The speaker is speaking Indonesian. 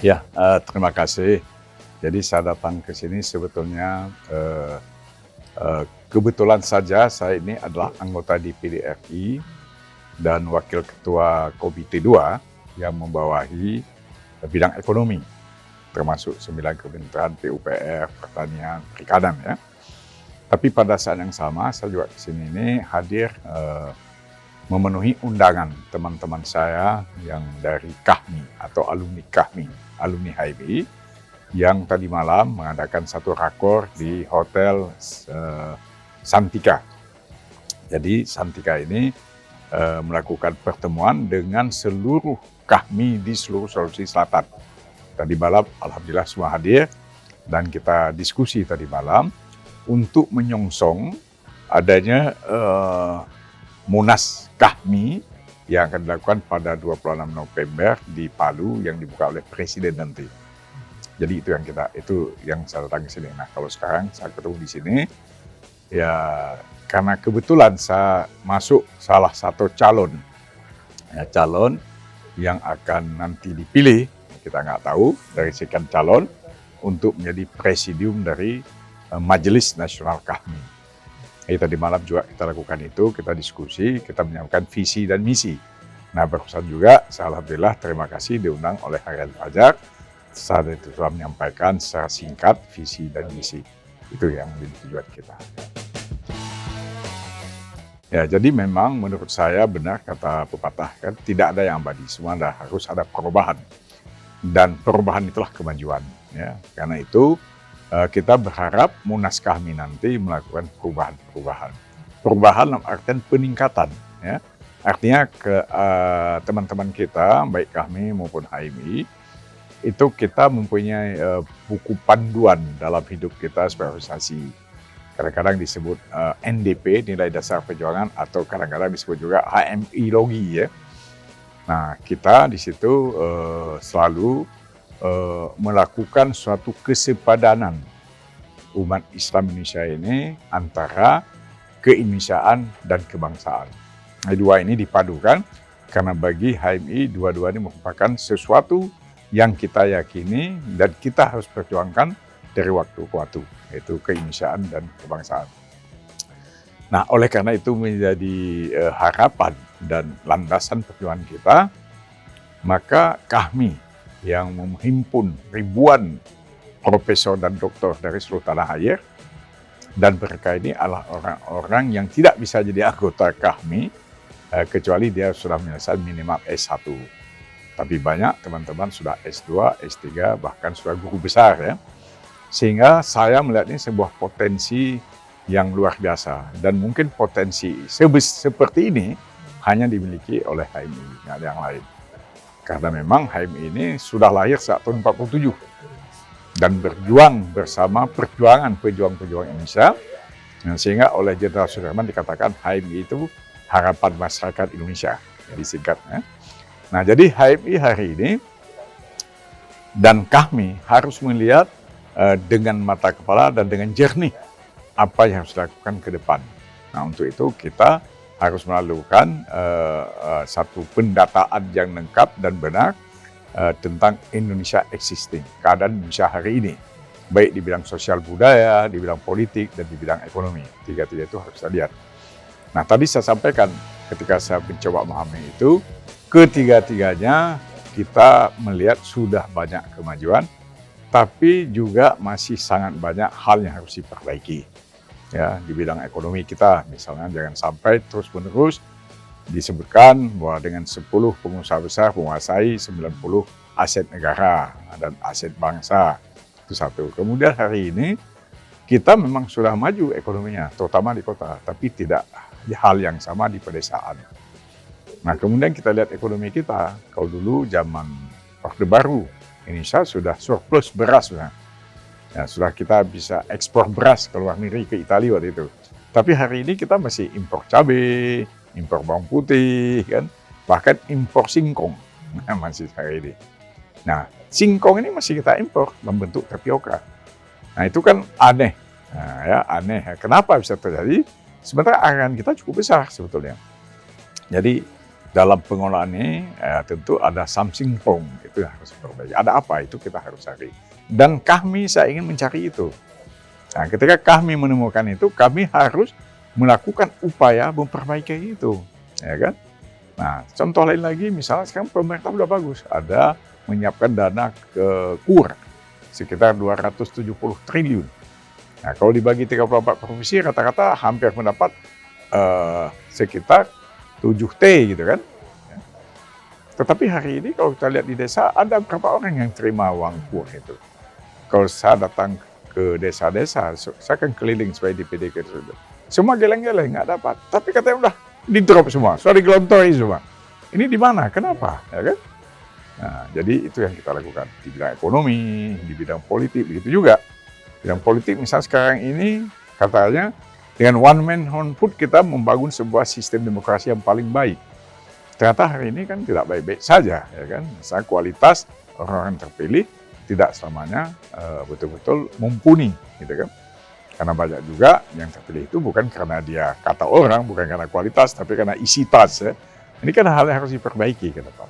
Ya, terima kasih. Jadi saya datang ke sini sebetulnya kebetulan saja saya ini adalah anggota DPD RI dan Wakil Ketua Komite 2 yang membawahi bidang ekonomi, termasuk 9 kementerian PUPR, pertanian, perikanan ya. Tapi pada saat yang sama saya juga ke sini ini hadir memenuhi undangan teman-teman saya yang dari KAHMI atau alumni KAHMI, alumni HMI, yang tadi malam mengadakan satu rakor di Hotel Santika. Jadi Santika ini melakukan pertemuan dengan seluruh KAHMI di seluruh Sulawesi Selatan. Tadi malam alhamdulillah semua hadir dan kita diskusi tadi malam untuk menyongsong adanya Munas KAHMI yang akan dilakukan pada 26 November di Palu yang dibuka oleh Presiden nanti. Jadi itu yang saya datang ke sini. Nah, kalau sekarang saya ketemu di sini, ya karena kebetulan saya masuk salah satu calon yang akan nanti dipilih, kita nggak tahu dari sekian calon untuk menjadi presidium dari Majelis Nasional KAHMI. Tadi malam juga kita lakukan itu, kita diskusi, kita menyampaikan visi dan misi. Nah, barusan juga, alhamdulillah terima kasih diundang oleh Harian Fajar. Saat itu telah menyampaikan secara singkat visi dan misi. Itu yang menjadi tujuan kita. Ya, jadi memang menurut saya benar kata pepatah kan, tidak ada yang abadi, semua harus ada perubahan. Dan perubahan itulah kemajuan. Ya. Karena itu kita berharap Munas KAHMI nanti melakukan perubahan. Perubahan dalam artian peningkatan. Ya. Artinya teman-teman kita, baik KAHMI maupun HMI, itu kita mempunyai buku panduan dalam hidup kita sebagai organisasi. Kadang-kadang disebut NDP, Nilai Dasar Perjuangan, atau kadang-kadang disebut juga HMI Logi. Ya. Nah, kita di situ selalu melakukan suatu kesepadanan umat Islam Indonesia ini antara keindonesiaan dan kebangsaan. Nah, dua ini dipadukan karena bagi HMI dua-dua ini merupakan sesuatu yang kita yakini dan kita harus perjuangkan dari waktu ke waktu, yaitu keindonesiaan dan kebangsaan. Nah, oleh karena itu menjadi harapan dan landasan perjuangan kita, maka KAHMI yang menghimpun ribuan profesor dan doktor dari seluruh tanah air, dan mereka ini adalah orang-orang yang tidak bisa jadi anggota KAHMI kecuali dia sudah menyelesaikan minimal S1. Tapi banyak teman-teman sudah S2, S3, bahkan sudah guru besar ya. Sehingga saya melihat ini sebuah potensi yang luar biasa, dan mungkin potensi seperti ini hanya dimiliki oleh HMI, nggak ada yang lain. Karena memang HMI ini sudah lahir saat tahun 47 dan berjuang bersama pejuang-pejuang Indonesia, sehingga oleh Jenderal Sudirman dikatakan HMI itu harapan masyarakat Indonesia, jadi singkatnya. Nah, jadi HMI hari ini dan KAHMI harus melihat dengan mata kepala dan dengan jernih apa yang harus dilakukan ke depan. Nah, untuk itu kita harus melakukan satu pendataan yang lengkap dan benar tentang Indonesia existing, keadaan Indonesia hari ini, baik di bidang sosial budaya, di bidang politik, dan di bidang ekonomi. Tiga-tiga itu harus kita lihat. Nah, tadi saya sampaikan ketika saya mencoba memahami itu, ketiga-tiganya kita melihat sudah banyak kemajuan, tapi juga masih sangat banyak hal yang harus diperbaiki. Ya, di bidang ekonomi kita, misalnya jangan sampai terus-menerus disebutkan bahwa dengan 10 pengusaha besar menguasai 90 aset negara dan aset bangsa. Itu satu. Kemudian hari ini kita memang sudah maju ekonominya, terutama di kota, tapi tidak hal yang sama di pedesaan. Nah, kemudian kita lihat ekonomi kita, kalau dulu zaman Orde Baru, Indonesia sudah surplus beras. Ya, sudah kita bisa ekspor beras ke luar negeri, ke Italia waktu itu. Tapi hari ini kita masih impor cabai, impor bawang putih, kan, bahkan impor singkong masih hari ini. Nah, singkong ini masih kita impor membentuk tapioka. Nah, itu kan aneh. Nah, ya, aneh. Kenapa bisa terjadi? Sementara anggaran kita cukup besar sebetulnya. Jadi dalam pengelolaan ini tentu ada something wrong, itu yang harus diperbaiki. Ada apa itu kita harus cari. Dan saya ingin mencari itu. Nah, ketika kami menemukan itu, kami harus melakukan upaya memperbaiki itu, ya kan? Nah, contoh lain lagi, misalnya sekarang pemerintah udah bagus, ada menyiapkan dana ke KUR sekitar 270 triliun. Nah, kalau dibagi 34 provinsi, rata-rata hampir mendapat sekitar 7T gitu kan. Tetapi hari ini kalau kita lihat di desa, ada berapa orang yang terima uang KUR itu. Kalau saya datang ke desa-desa, saya kan keliling supaya di PDK itu. Semua geleng-geleng, nggak dapat. Tapi katanya udah di-drop semua, sudah digelontori semua. Ini di mana? Kenapa? Ya kan? Nah, jadi itu yang kita lakukan. Di bidang ekonomi, di bidang politik, begitu juga. Bidang politik misalnya sekarang ini, katanya dengan one man one vote kita membangun sebuah sistem demokrasi yang paling baik. Ternyata hari ini kan tidak baik-baik saja, ya kan? Misalnya kualitas orang-orang terpilih tidak selamanya betul-betul mumpuni, gitu kan? Karena banyak juga yang terpilih itu bukan karena dia kata orang, bukan karena kualitas, tapi karena isi tas. Ya. Ini kan hal yang harus diperbaiki ke depan.